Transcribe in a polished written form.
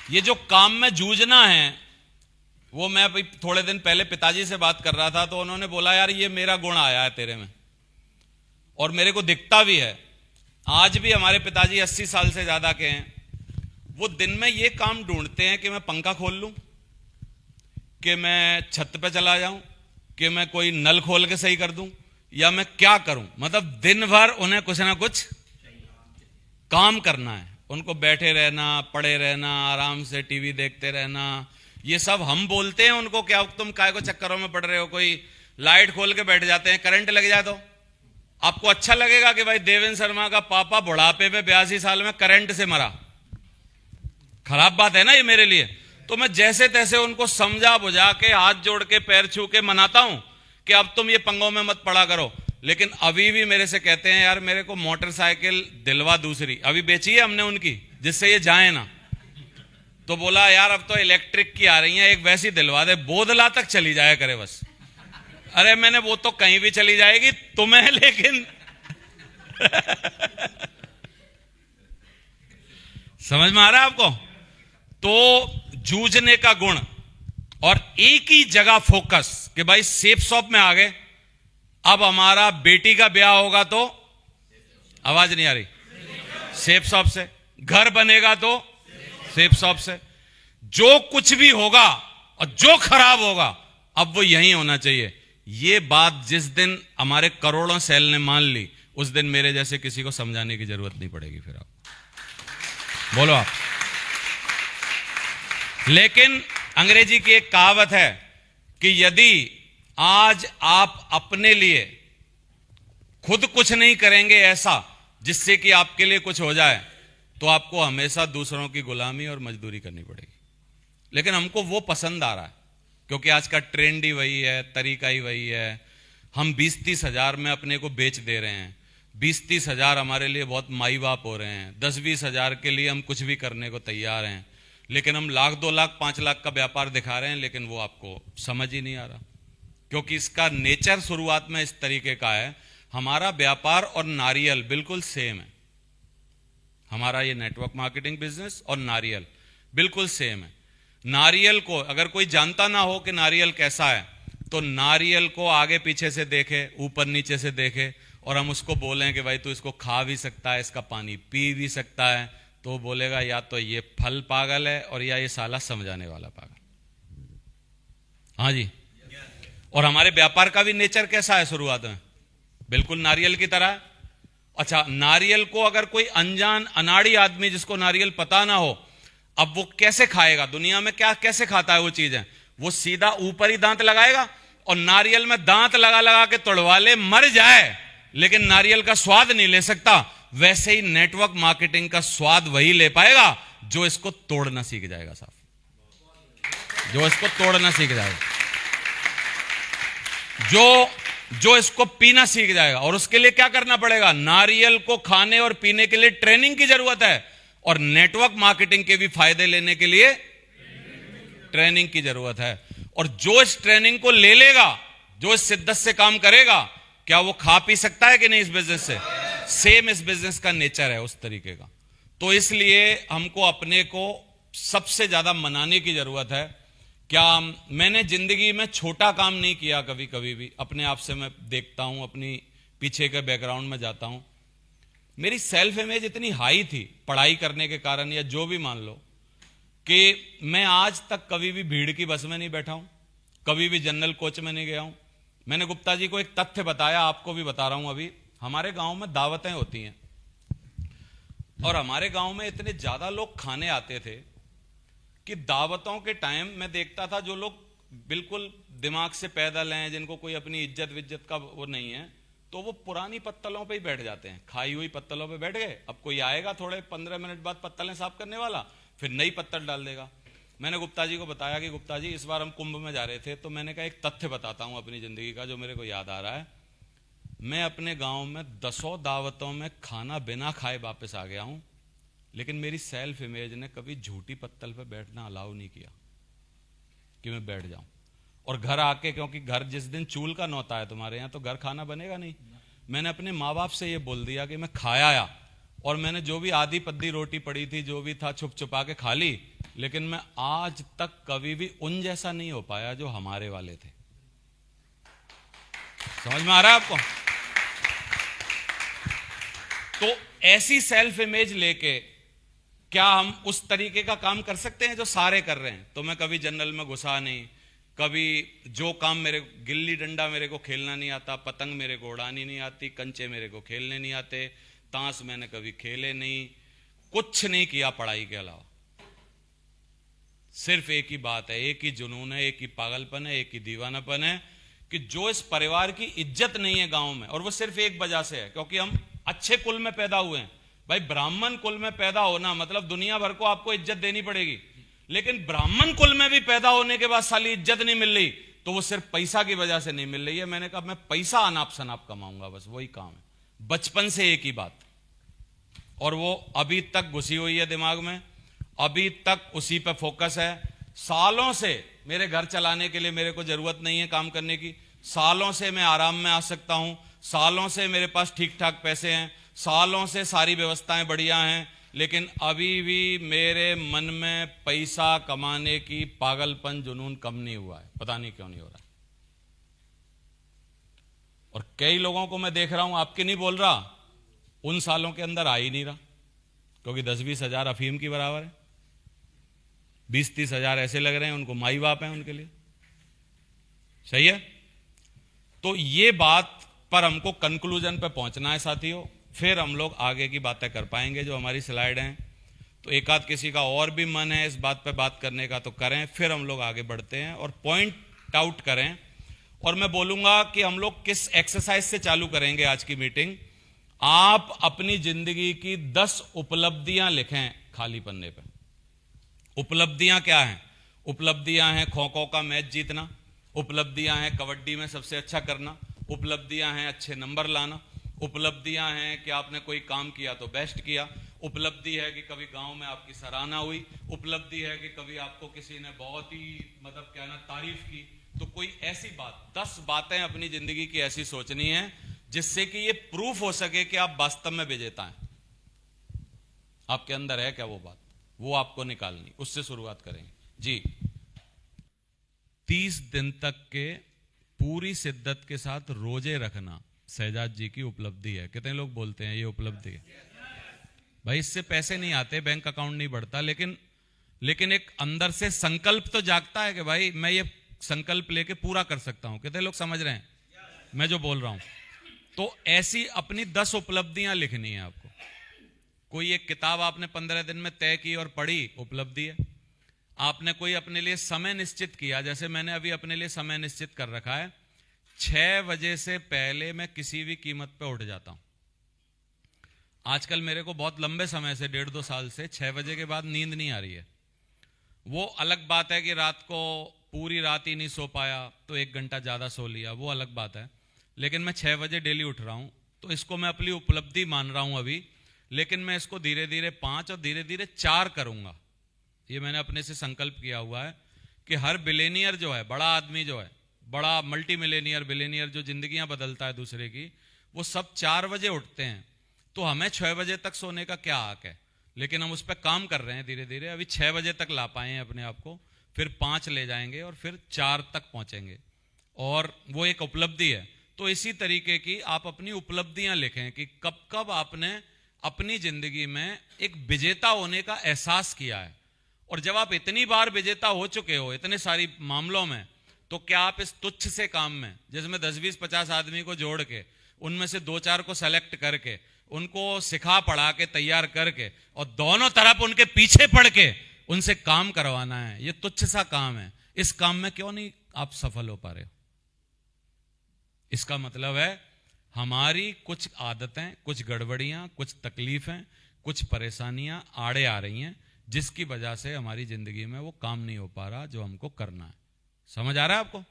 ये जो काम में जूझना है, वो मैं अभी थोड़े दिन पहले पिताजी से बात कर रहा था, तो उन्होंने बोला यार ये मेरा गुण आया है तेरे में, और मेरे को दिखता भी है। आज भी हमारे पिताजी 80 साल से ज्यादा के हैं, वो दिन में ये काम ढूंढते हैं कि मैं पंखा खोल लूं, कि मैं छत पे चला जाऊं, कि मैं कोई नल खोल के सही कर दूं, या मैं क्या करूं। मतलब दिन भर उन्हें कुछ ना कुछ काम करना है। उनको बैठे रहना, पड़े रहना, आराम से टीवी देखते रहना, ये सब हम बोलते हैं उनको क्या तुम काय को चक्करों में पड़ रहे हो। कोई लाइट खोल के बैठ जाते हैं, करंट लग जाए तो आपको अच्छा लगेगा कि भाई देवेंद्र शर्मा का पापा बुढ़ापे में 82 साल में करंट से मरा। खराब बात है ना ये मेरे लिए। तो मैं जैसे तैसे उनको समझा बुझा के, हाथ जोड़ के, पैर छू के मनाता हूं कि अब तुम ये पंगों में मत पड़ा करो। लेकिन अभी भी मेरे से कहते हैं यार मेरे को मोटरसाइकिल दिलवा दूसरी, अभी बेची है हमने उनकी, जिससे ये जाए ना। तो बोला यार अब तो इलेक्ट्रिक की आ रही है, एक वैसी दिलवा दे, बोधला तक चली जाया करे बस। अरे मैंने वो तो कहीं भी चली जाएगी, तुम्हें लेकिन समझ में आ रहा है आपको। तो जूझने का गुण और एक ही जगह फोकस कि भाई सेफ शॉप में आ गए। अब हमारा बेटी का ब्याह होगा तो, आवाज नहीं आ रही, सेफ शॉप से। घर बनेगा तो सेफ शॉप से। जो कुछ भी होगा और जो खराब होगा अब वो यहीं होना चाहिए। ये बात जिस दिन हमारे करोड़ों सेल ने मान ली, उस दिन मेरे जैसे किसी को समझाने की जरूरत नहीं पड़ेगी। फिर आप बोलो आप। लेकिन अंग्रेजी की एक कहावत है कि यदि आज आप अपने लिए खुद कुछ नहीं करेंगे ऐसा जिससे कि आपके लिए कुछ हो जाए, तो आपको हमेशा दूसरों की गुलामी और मजदूरी करनी पड़ेगी। लेकिन हमको वो पसंद आ रहा है क्योंकि आज का ट्रेंड ही वही है, तरीका ही वही है। हम 20-30 हजार में अपने को बेच दे रहे हैं। 20-30 हजार हमारे लिए बहुत माई बाप हो रहे हैं। 10-20 हजार के लिए हम कुछ भी करने को तैयार हैं। लेकिन हम लाख, 2 लाख, 5 लाख का व्यापार दिखा रहे हैं, लेकिन वो आपको समझ ही नहीं आ रहा क्योंकि इसका नेचर शुरुआत में इस तरीके का है। हमारा व्यापार और नारियल बिल्कुल सेम है। हमारा ये नेटवर्क मार्केटिंग बिजनेस और नारियल बिल्कुल सेम है। नारियल को अगर कोई जानता ना हो कि नारियल कैसा है, तो नारियल को आगे पीछे से देखे, ऊपर नीचे से देखे, और हम उसको बोलें कि भाई तू इसको खा भी सकता है, इसका पानी पी भी सकता है, तो वो बोलेगा या तो ये फल पागल है और या ये साला समझाने वाला पागल। हाँ जी। और हमारे व्यापार का भी नेचर कैसा है शुरुआत में? बिल्कुल नारियल की तरह। अच्छा, नारियल को अगर कोई अनजान अनाड़ी आदमी जिसको नारियल पता ना हो, अब वो कैसे खाएगा? दुनिया में क्या कैसे खाता है वो चीजें? वो सीधा ऊपर ही दांत लगाएगा और नारियल में दांत लगा लगा के तोड़वा ले, मर जाए, लेकिन नारियल का स्वाद नहीं ले सकता। वैसे ही नेटवर्क मार्केटिंग का स्वाद वही ले पाएगा जो इसको तोड़ना सीख जाएगा। साहब, जो इसको तोड़ना सीख जाएगा, जो इसको पीना सीख जाएगा। और उसके लिए क्या करना पड़ेगा? नारियल को खाने और पीने के लिए ट्रेनिंग की जरूरत है, और नेटवर्क मार्केटिंग के भी फायदे लेने के लिए ट्रेनिंग की जरूरत है। और जो इस ट्रेनिंग को ले लेगा, जो इस शिद्दत से काम करेगा, क्या वो खा पी सकता है कि नहीं इस बिजनेस से? सेम इस बिजनेस का नेचर है उस तरीके का। तो इसलिए हमको अपने को सबसे ज्यादा मनाने की जरूरत है। क्या मैंने जिंदगी में छोटा काम नहीं किया कभी भी। अपने आप से मैं देखता हूं, अपनी पीछे के बैकग्राउंड में जाता हूं, मेरी सेल्फ इमेज इतनी हाई थी पढ़ाई करने के कारण, या जो भी मान लो, कि मैं आज तक कभी भी भीड़ की बस में नहीं बैठा हूं, कभी भी जनरल कोच में नहीं गया हूं। मैंने गुप्ता जी को एक तथ्य बताया, आपको भी बता रहा हूं। अभी हमारे गांव में दावतें होती हैं, और हमारे गांव में इतने ज्यादा लोग खाने आते थे कि दावतों के टाइम मैं देखता था जो लोग बिल्कुल दिमाग से पैदल हैं, जिनको कोई अपनी इज्जत विज्जत का वो नहीं है, तो वो पुरानी पत्तलों पे ही बैठ जाते हैं। खाई हुई पत्तलों पे बैठ गए। अब कोई आएगा थोड़े 15 मिनट बाद पत्तलें साफ करने वाला, फिर नई पत्तल डाल देगा। मैंने गुप्ता जी को बताया कि गुप्ता जी इस बार हम कुंभ में जा रहे थे, तो मैंने कहा एक तथ्य बताता हूं अपनी जिंदगी का जो मेरे को याद आ रहा है। मैं अपने गांव में 10 दावतों में खाना बिना खाए वापस आ गया हूं, लेकिन मेरी सेल्फ इमेज ने कभी झूठी पत्तल पे बैठना अलाउ नहीं किया कि मैं बैठ जाऊं। और घर आके, क्योंकि घर जिस दिन चूल का नौता है तुम्हारे यहां, तो घर खाना बनेगा नहीं। मैंने अपने माँ बाप से ये बोल दिया कि मैं खाया आया, और मैंने जो भी आधी पद्दी रोटी पड़ी थी, जो भी था, छुप छुपा के खा ली। लेकिन मैं आज तक कभी भी उन जैसा नहीं हो पाया जो हमारे वाले थे। समझ में आ रहा है आपको? तो ऐसी सेल्फ इमेज लेके क्या हम उस तरीके का काम कर सकते हैं जो सारे कर रहे हैं? तो मैं कभी जंगल में घुसा नहीं, कभी जो काम मेरे, गिल्ली डंडा मेरे को खेलना नहीं आता, पतंग मेरे को उड़ानी नहीं आती, कंचे मेरे को खेलने नहीं आते, ताश मैंने कभी खेले नहीं, कुछ नहीं किया पढ़ाई के अलावा। सिर्फ एक ही बात है, एक ही जुनून है, एक ही पागलपन है, एक ही दीवानापन है कि जो इस परिवार की इज्जत नहीं है गांव में, और वो सिर्फ एक वजह से है, क्योंकि हम अच्छे कुल में पैदा हुए हैं। भाई ब्राह्मण कुल में पैदा होना मतलब दुनिया भर को आपको इज्जत देनी पड़ेगी, लेकिन ब्राह्मण कुल में भी पैदा होने के बाद साली इज्जत नहीं मिल रही तो वो सिर्फ पैसा की वजह से नहीं मिल रही है। मैंने कहा मैं पैसा अनाप शनाप कमाऊंगा, बस वही काम है। बचपन से एक ही बात, और वो अभी तक घुसी हुई है दिमाग में, अभी तक उसी पे फोकस है। सालों से मेरे घर चलाने के लिए मेरे को जरूरत नहीं है काम करने की, सालों से मैं आराम में आ सकता हूं, सालों से मेरे पास ठीक ठाक पैसे हैं, सालों से सारी व्यवस्थाएं बढ़िया हैं, लेकिन अभी भी मेरे मन में पैसा कमाने की पागलपन जुनून कम नहीं हुआ है। पता नहीं क्यों नहीं हो रहा। और कई लोगों को मैं देख रहा हूं, आपके नहीं बोल रहा, उन सालों के अंदर आ ही नहीं रहा, क्योंकि 10-20 हजार अफीम की बराबर है, 20-30 हजार ऐसे लग रहे हैं उनको माई बाप है उनके लिए। सही है? तो ये बात पर हमको कंक्लूजन पे पहुंचना है साथियों, फिर हम लोग आगे की बातें कर पाएंगे जो हमारी स्लाइड हैं। तो एक आध किसी का और भी मन है इस बात पे बात करने का तो करें, फिर हम लोग आगे बढ़ते हैं और पॉइंट आउट करें। और मैं बोलूंगा कि हम लोग किस एक्सरसाइज से चालू करेंगे आज की मीटिंग। आप अपनी जिंदगी की 10 उपलब्धियां लिखें खाली पन्ने पे। उपलब्धियां क्या हैं? उपलब्धियां हैं खो खो का मैच जीतना, उपलब्धियां हैं कबड्डी में सबसे अच्छा करना, उपलब्धियां हैं अच्छे नंबर लाना, उपलब्धियां हैं कि आपने कोई काम किया तो बेस्ट किया, उपलब्धि है कि कभी गांव में आपकी सराहना हुई, उपलब्धि है कि कभी आपको किसी ने बहुत ही मतलब क्या ना तारीफ की। तो कोई ऐसी बात, 10 बातें अपनी जिंदगी की ऐसी सोचनी है जिससे कि ये प्रूफ हो सके कि आप वास्तव में विजेता हैं। आपके अंदर है क्या वो बात, वो आपको निकालनी, उससे शुरुआत करेंगे जी। 30 दिन तक के पूरी शिद्दत के साथ रोजे रखना शहजाद जी की उपलब्धि है। कितने लोग बोलते हैं ये उपलब्धि है? भाई इससे पैसे नहीं आते, बैंक अकाउंट नहीं बढ़ता, लेकिन एक अंदर से संकल्प तो जागता है कि भाई मैं ये संकल्प लेके पूरा कर सकता हूं। कितने लोग समझ रहे हैं मैं जो बोल रहा हूं? तो ऐसी अपनी 10 उपलब्धियां लिखनी है आपको। कोई एक किताब आपने 15 दिन में तय की और पढ़ी, उपलब्धि है। आपने कोई अपने लिए समय निश्चित किया, जैसे मैंने अभी अपने लिए समय निश्चित कर रखा है, 6 बजे से पहले मैं किसी भी कीमत पे उठ जाता हूं। आजकल मेरे को बहुत लंबे समय से 1.5-2 साल से 6 बजे के बाद नींद नहीं आ रही है। वो अलग बात है कि रात को पूरी रात ही नहीं सो पाया तो 1 घंटा ज्यादा सो लिया, वो अलग बात है, लेकिन मैं 6 बजे डेली उठ रहा हूं, तो इसको मैं अपनी उपलब्धि मान रहा हूं अभी। लेकिन मैं इसको धीरे धीरे 5 और धीरे धीरे 4 करूंगा। ये मैंने अपने से संकल्प किया हुआ है कि हर बिलेनियर जो है, बड़ा आदमी जो है, बड़ा मल्टी मिलेनियर बिलेनियर जो जिंदगियां बदलता है दूसरे की, वो सब 4 बजे उठते हैं। तो हमें 6 बजे तक सोने का क्या हक है? लेकिन हम उस पर काम कर रहे हैं धीरे धीरे। अभी 6 बजे तक ला पाए हैं अपने आप को, फिर 5 ले जाएंगे और फिर 4 तक पहुंचेंगे, और वो एक उपलब्धि है। तो इसी तरीके की आप अपनी उपलब्धियां लिखें कि कब कब आपने अपनी जिंदगी में एक विजेता होने का एहसास किया है। और जब आप इतनी बार विजेता हो चुके हो इतने सारी मामलों में, तो क्या आप इस तुच्छ से काम में, जिसमें 10-20-50 आदमी को जोड़ के उनमें से 2-4 को सेलेक्ट करके उनको सिखा पढ़ा के तैयार करके और दोनों तरफ उनके पीछे पड़ के उनसे काम करवाना है, ये तुच्छ सा काम है। इस काम में क्यों नहीं आप सफल हो पा रहे हो? इसका मतलब है हमारी कुछ आदतें, कुछ गड़बड़ियां, कुछ तकलीफें, कुछ परेशानियां आड़े आ रही हैं, जिसकी वजह से हमारी जिंदगी में वो काम नहीं हो पा रहा जो हमको करना है। समझ आ रहा है आपको?